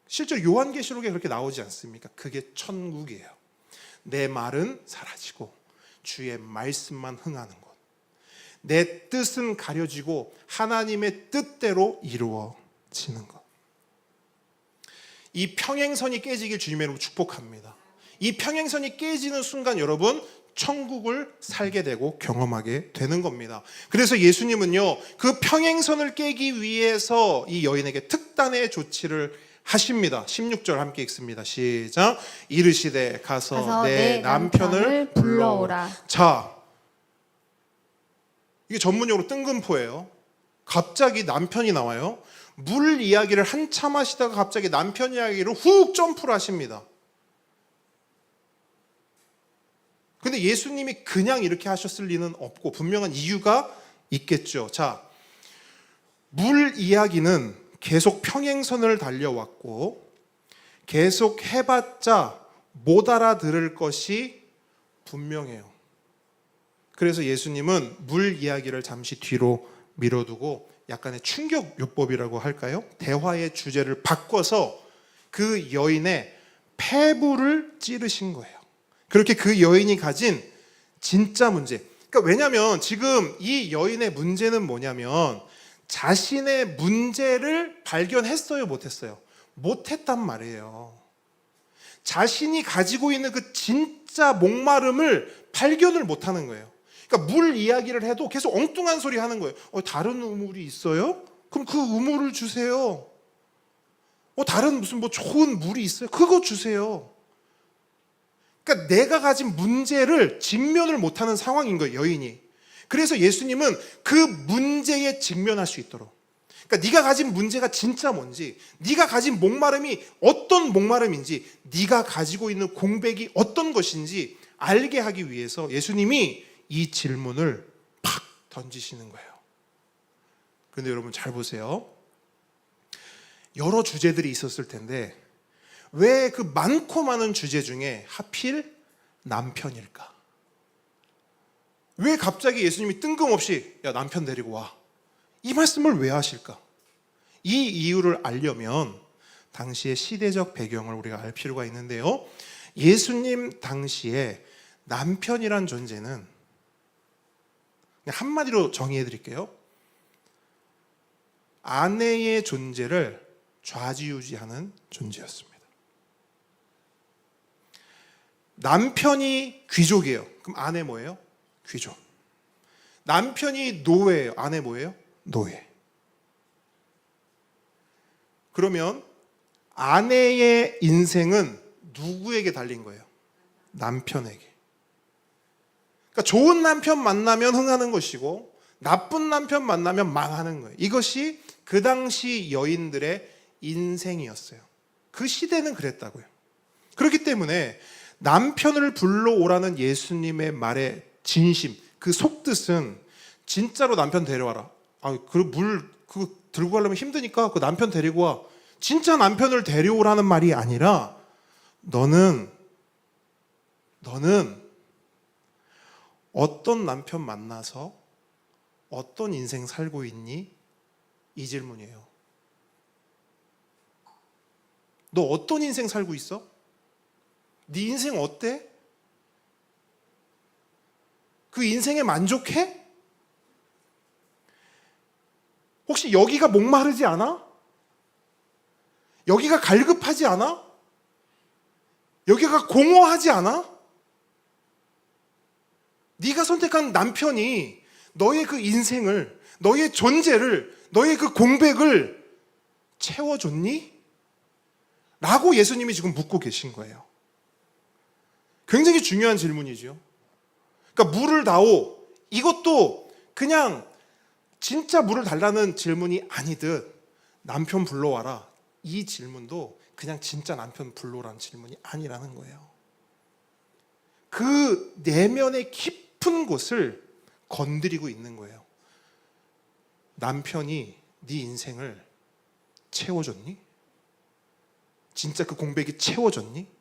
실제로 요한계시록에 그렇게 나오지 않습니까? 그게 천국이에요. 내 말은 사라지고 주의 말씀만 흥하는 곳. 내 뜻은 가려지고 하나님의 뜻대로 이루어지는 것. 이 평행선이 깨지길 주님의 이름으로 축복합니다. 이 평행선이 깨지는 순간 여러분, 천국을 살게 되고 경험하게 되는 겁니다. 그래서 예수님은요, 그 평행선을 깨기 위해서 이 여인에게 특단의 조치를 하십니다. 16절 함께 읽습니다. 시작. 이르시되 가서 내 남편을 불러오라. 자, 이게 전문용어로 뜬금포예요. 갑자기 남편이 나와요. 물 이야기를 한참 하시다가 갑자기 남편 이야기로 훅 점프를 하십니다. 근데 예수님이 그냥 이렇게 하셨을 리는 없고 분명한 이유가 있겠죠. 자, 물 이야기는 계속 평행선을 달려왔고 계속 해봤자 못 알아들을 것이 분명해요. 그래서 예수님은 물 이야기를 잠시 뒤로 밀어두고 약간의 충격요법이라고 할까요? 대화의 주제를 바꿔서 그 여인의 폐부를 찌르신 거예요. 그렇게 그 여인이 가진 진짜 문제. 그러니까 왜냐하면 지금 이 여인의 문제는 뭐냐면 자신의 문제를 발견했어요, 못했어요? 못했단 말이에요. 자신이 가지고 있는 그 진짜 목마름을 발견을 못하는 거예요. 그러니까 물 이야기를 해도 계속 엉뚱한 소리 하는 거예요. 다른 우물이 있어요? 그럼 그 우물을 주세요. 다른 무슨 뭐 좋은 물이 있어요? 그거 주세요. 그러니까 내가 가진 문제를 직면을 못하는 상황인 거예요, 여인이. 그래서 예수님은 그 문제에 직면할 수 있도록, 그러니까 네가 가진 문제가 진짜 뭔지, 네가 가진 목마름이 어떤 목마름인지, 네가 가지고 있는 공백이 어떤 것인지 알게 하기 위해서 예수님이 이 질문을 팍 던지시는 거예요. 그런데 여러분 잘 보세요. 여러 주제들이 있었을 텐데 왜 그 많고 많은 주제 중에 하필 남편일까? 왜 갑자기 예수님이 뜬금없이 야 남편 데리고 와, 이 말씀을 왜 하실까? 이 이유를 알려면 당시의 시대적 배경을 우리가 알 필요가 있는데요. 예수님 당시에 남편이란 존재는 그냥 한마디로 정의해 드릴게요. 아내의 존재를 좌지우지하는 존재였습니다. 남편이 귀족이에요. 그럼 아내 뭐예요? 귀족. 남편이 노예예요. 아내 뭐예요? 노예. 그러면 아내의 인생은 누구에게 달린 거예요? 남편에게. 그러니까 좋은 남편 만나면 흥하는 것이고 나쁜 남편 만나면 망하는 거예요. 이것이 그 당시 여인들의 인생이었어요. 그 시대는 그랬다고요. 그렇기 때문에 남편을 불러오라는 예수님의 말의 진심, 그 속뜻은 진짜로 남편 데려와라. 그거 들고 가려면 힘드니까 그 남편 데리고 와. 진짜 남편을 데려오라는 말이 아니라 너는 어떤 남편 만나서 어떤 인생 살고 있니? 이 질문이에요. 너 어떤 인생 살고 있어? 네 인생 어때? 그 인생에 만족해? 혹시 여기가 목마르지 않아? 여기가 갈급하지 않아? 여기가 공허하지 않아? 네가 선택한 남편이 너의 그 인생을, 너의 존재를, 너의 그 공백을 채워줬니? 라고 예수님이 지금 묻고 계신 거예요. 굉장히 중요한 질문이죠. 그러니까 물을 다오, 이것도 그냥 진짜 물을 달라는 질문이 아니듯 남편 불러와라, 이 질문도 그냥 진짜 남편 불러오라는 질문이 아니라는 거예요. 그 내면의 깊은 곳을 건드리고 있는 거예요. 남편이 네 인생을 채워줬니? 진짜 그 공백이 채워졌니?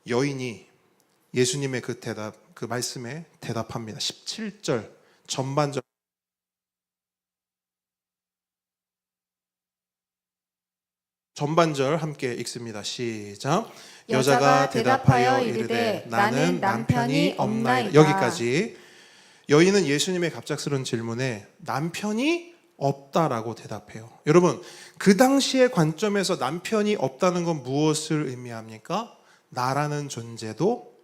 여인이 예수님의 그 말씀에 대답합니다. 17절 전반절 함께 읽습니다. 시작. 여자가 대답하여 이르되 나는 남편이 없나이다. 여기까지. 여인은 예수님의 갑작스러운 질문에 남편이 없다라고 대답해요. 여러분, 그 당시의 관점에서 남편이 없다는 건 무엇을 의미합니까? 나라는 존재도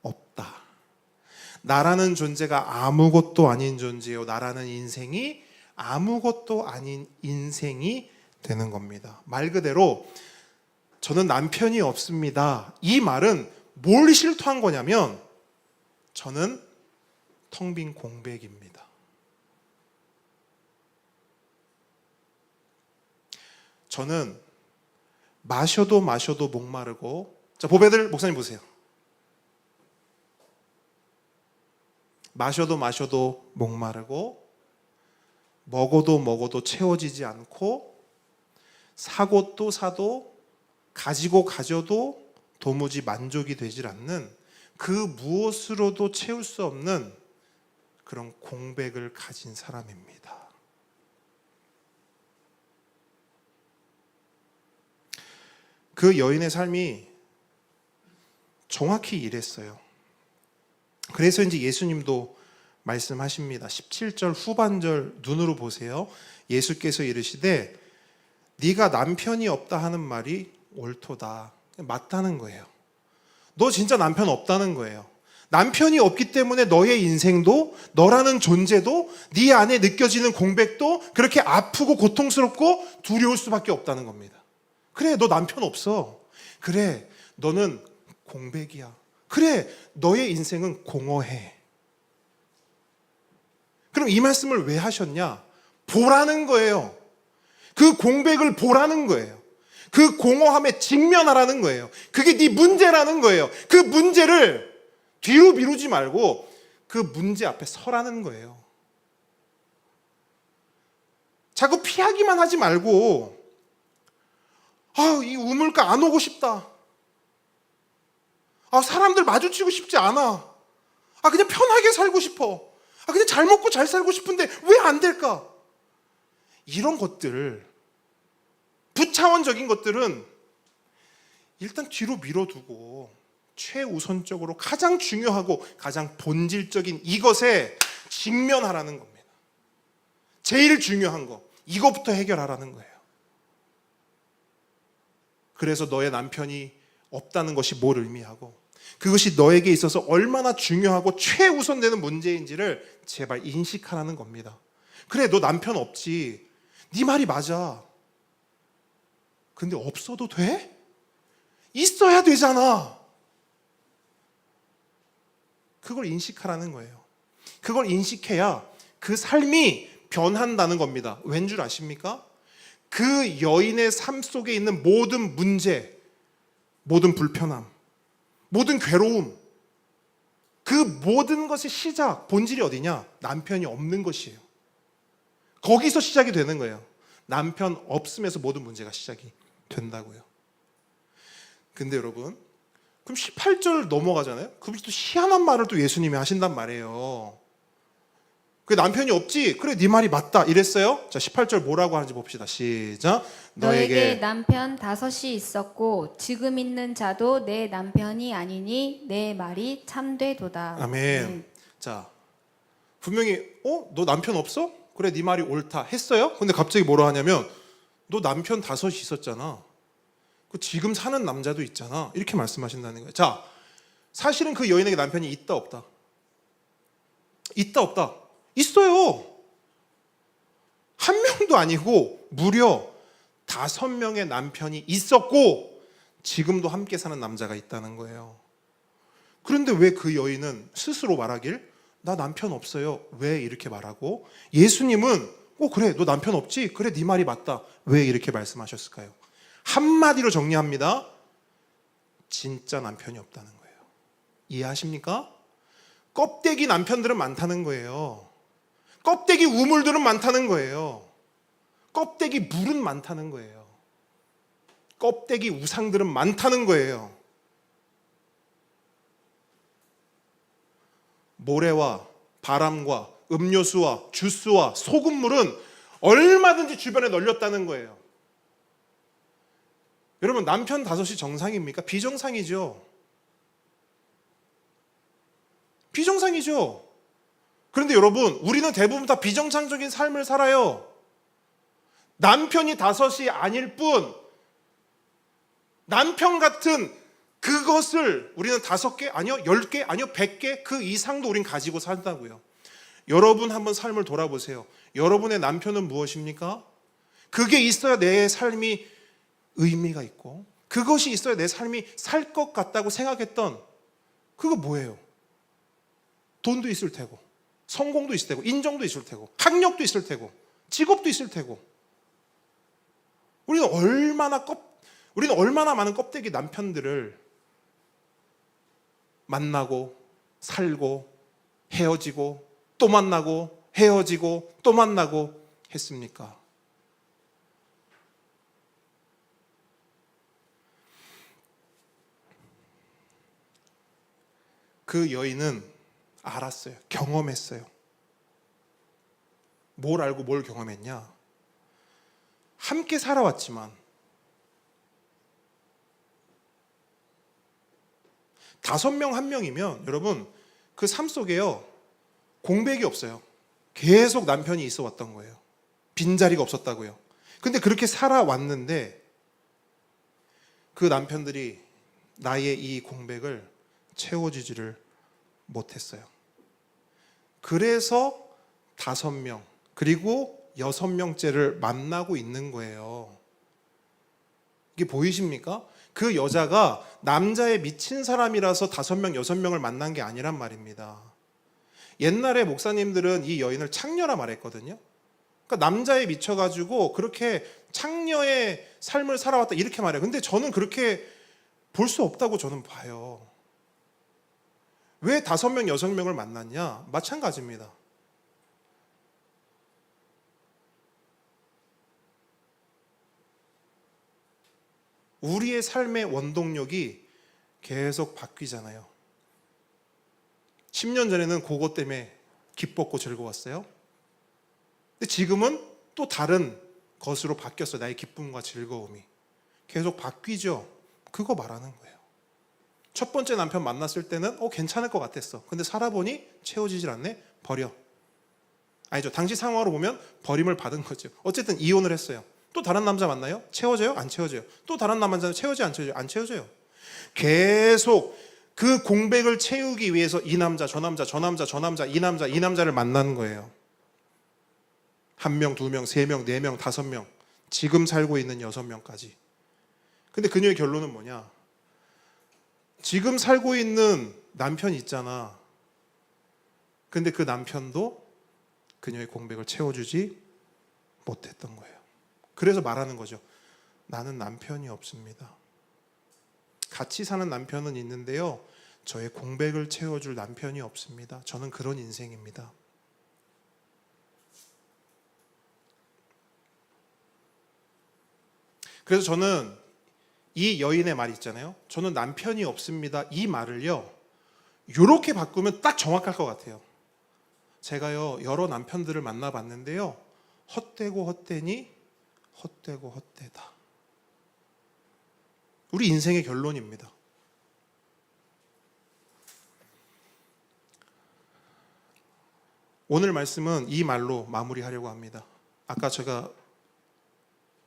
없다. 나라는 존재가 아무것도 아닌 존재요. 나라는 인생이 아무것도 아닌 인생이 되는 겁니다. 말 그대로 저는 남편이 없습니다. 이 말은 뭘 실토한 거냐면 저는 텅 빈 공백입니다. 저는 마셔도 마셔도 목마르고, 자, 보배들 목사님 보세요. 마셔도 마셔도 목마르고, 먹어도 먹어도 채워지지 않고, 사고 또 사도, 가지고 가져도 도무지 만족이 되질 않는, 그 무엇으로도 채울 수 없는 그런 공백을 가진 사람입니다. 그 여인의 삶이 정확히 이랬어요. 그래서 이제 예수님도 말씀하십니다. 17절 후반절 눈으로 보세요. 예수께서 이르시되 네가 남편이 없다 하는 말이 옳도다. 맞다는 거예요. 너 진짜 남편 없다는 거예요. 남편이 없기 때문에 너의 인생도, 너라는 존재도, 네 안에 느껴지는 공백도 그렇게 아프고 고통스럽고 두려울 수밖에 없다는 겁니다. 그래, 너 남편 없어. 그래, 너는 공백이야. 그래, 너의 인생은 공허해. 그럼 이 말씀을 왜 하셨냐? 보라는 거예요. 그 공백을 보라는 거예요. 그 공허함에 직면하라는 거예요. 그게 네 문제라는 거예요. 그 문제를 뒤로 미루지 말고 그 문제 앞에 서라는 거예요. 자꾸 피하기만 하지 말고, 이 우물가 안 오고 싶다. 사람들 마주치고 싶지 않아. 그냥 편하게 살고 싶어. 그냥 잘 먹고 잘 살고 싶은데 왜 안 될까? 이런 것들, 부차원적인 것들은 일단 뒤로 밀어두고 최우선적으로 가장 중요하고 가장 본질적인 이것에 직면하라는 겁니다. 제일 중요한 거, 이것부터 해결하라는 거예요. 그래서 너의 남편이 없다는 것이 뭘 의미하고, 그것이 너에게 있어서 얼마나 중요하고 최우선 되는 문제인지를 제발 인식하라는 겁니다. 그래, 너 남편 없지. 네 말이 맞아. 근데 없어도 돼? 있어야 되잖아. 그걸 인식하라는 거예요. 그걸 인식해야 그 삶이 변한다는 겁니다. 왠 줄 아십니까? 그 여인의 삶 속에 있는 모든 문제, 모든 불편함, 모든 괴로움, 그 모든 것의 시작, 본질이 어디냐? 남편이 없는 것이에요. 거기서 시작이 되는 거예요. 남편 없음에서 모든 문제가 시작이 된다고요. 근데 여러분, 그럼 18절 넘어가잖아요. 그럼 또 희한한 말을 또 예수님이 하신단 말이에요. 그 남편이 없지? 그래, 네 말이 맞다. 이랬어요. 자, 18절 뭐라고 하는지 봅시다. 시작. 너에게 남편 5이 있었고 지금 있는 자도 내 남편이 아니니 내 말이 참되도다. 아멘. 자, 분명히 너 남편 없어? 그래, 네 말이 옳다 했어요. 근데 갑자기 뭐라 하냐면 너 남편 5이 있었잖아. 그 지금 사는 남자도 있잖아. 이렇게 말씀하신다는 거예요. 자, 사실은 그 여인에게 남편이 있다 없다? 있다 없다? 있어요. 한 명도 아니고 무려 5명의 남편이 있었고 지금도 함께 사는 남자가 있다는 거예요. 그런데 왜 그 여인은 스스로 말하길 나 남편 없어요. 왜 이렇게 말하고 예수님은 그래, 너 남편 없지? 그래, 네 말이 맞다. 왜 이렇게 말씀하셨을까요? 한마디로 정리합니다. 진짜 남편이 없다는 거예요. 이해하십니까? 껍데기 남편들은 많다는 거예요. 껍데기 우물들은 많다는 거예요. 껍데기 물은 많다는 거예요. 껍데기 우상들은 많다는 거예요. 모래와 바람과 음료수와 주스와 소금물은 얼마든지 주변에 널렸다는 거예요. 여러분, 남편 5이 정상입니까? 비정상이죠. 비정상이죠. 그런데 여러분, 우리는 대부분 다 비정상적인 삶을 살아요. 남편이 5이 아닐 뿐 남편 같은 그것을 우리는 5개, 아니요 10개, 아니요 100개 그 이상도 우린 가지고 산다고요. 여러분 한번 삶을 돌아보세요. 여러분의 남편은 무엇입니까? 그게 있어야 내 삶이 의미가 있고 그것이 있어야 내 삶이 살 것 같다고 생각했던 그거 뭐예요? 돈도 있을 테고 성공도 있을 테고 인정도 있을 테고 학력도 있을 테고 직업도 있을 테고 우리는 얼마나 많은 껍데기 남편들을 만나고 살고 헤어지고 또 만나고 헤어지고 또 만나고 했습니까? 그 여인은 알았어요. 경험했어요. 뭘 알고 뭘 경험했냐? 함께 살아왔지만 5명 1명이면 여러분 그 삶 속에요 공백이 없어요. 계속 남편이 있어 왔던 거예요. 빈자리가 없었다고요. 근데 그렇게 살아왔는데 그 남편들이 나의 이 공백을 채워주지를 못했어요. 그래서 5명 그리고 6명째를 만나고 있는 거예요. 이게 보이십니까? 그 여자가 남자에 미친 사람이라서 5명, 6명을 만난 게 아니란 말입니다. 옛날에 목사님들은 이 여인을 창녀라 말했거든요. 그러니까 남자에 미쳐가지고 그렇게 창녀의 삶을 살아왔다 이렇게 말해요. 근데 저는 그렇게 볼 수 없다고 저는 봐요. 왜 5명, 6명을 만났냐? 마찬가지입니다. 우리의 삶의 원동력이 계속 바뀌잖아요. 10년 전에는 그것 때문에 기뻤고 즐거웠어요. 근데 지금은 또 다른 것으로 바뀌었어요. 나의 기쁨과 즐거움이. 계속 바뀌죠. 그거 말하는 거예요. 첫 번째 남편 만났을 때는 괜찮을 것 같았어. 근데 살아보니 채워지질 않네. 버려. 아니죠. 당시 상황으로 보면 버림을 받은 거죠. 어쨌든 이혼을 했어요. 또 다른 남자 만나요? 채워져요? 안 채워져요? 또 다른 남자 채워져요? 안 채워져요? 안 채워져요. 계속 그 공백을 채우기 위해서 이 남자, 저 남자, 저 남자, 저 남자, 이 남자, 이 남자를 만나는 거예요. 1명, 2명, 3명, 4명, 5명, 지금 살고 있는 6명까지. 근데 그녀의 결론은 뭐냐? 지금 살고 있는 남편이 있잖아. 근데 그 남편도 그녀의 공백을 채워주지 못했던 거예요. 그래서 말하는 거죠. 나는 남편이 없습니다. 같이 사는 남편은 있는데요. 저의 공백을 채워줄 남편이 없습니다. 저는 그런 인생입니다. 그래서 저는 이 여인의 말 있잖아요. 저는 남편이 없습니다. 이 말을요. 이렇게 바꾸면 딱 정확할 것 같아요. 제가요. 여러 남편들을 만나봤는데요. 헛되고 헛되니 헛되고 헛되다. 우리 인생의 결론입니다. 오늘 말씀은 이 말로 마무리하려고 합니다. 아까 제가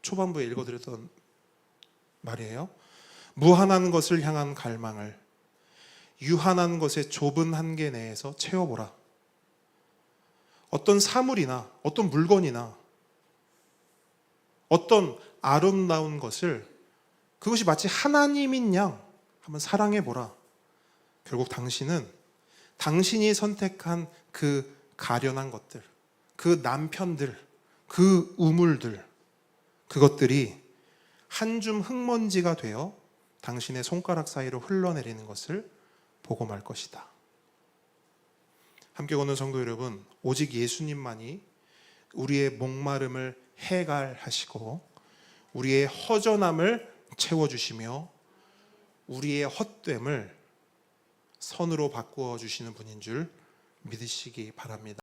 초반부에 읽어드렸던 말이에요. 무한한 것을 향한 갈망을 유한한 것의 좁은 한계 내에서 채워보라. 어떤 사물이나 어떤 물건이나 어떤 아름다운 것을 그것이 마치 하나님인 양 한번 사랑해보라. 결국 당신은 당신이 선택한 그 가련한 것들, 그 남편들, 그 우물들, 그것들이 한 줌 흙먼지가 되어 당신의 손가락 사이로 흘러내리는 것을 보고 말 것이다. 함께 걷는 성도 여러분, 오직 예수님만이 우리의 목마름을 해갈하시고 우리의 허전함을 채워주시며 우리의 헛됨을 선으로 바꾸어 주시는 분인 줄 믿으시기 바랍니다.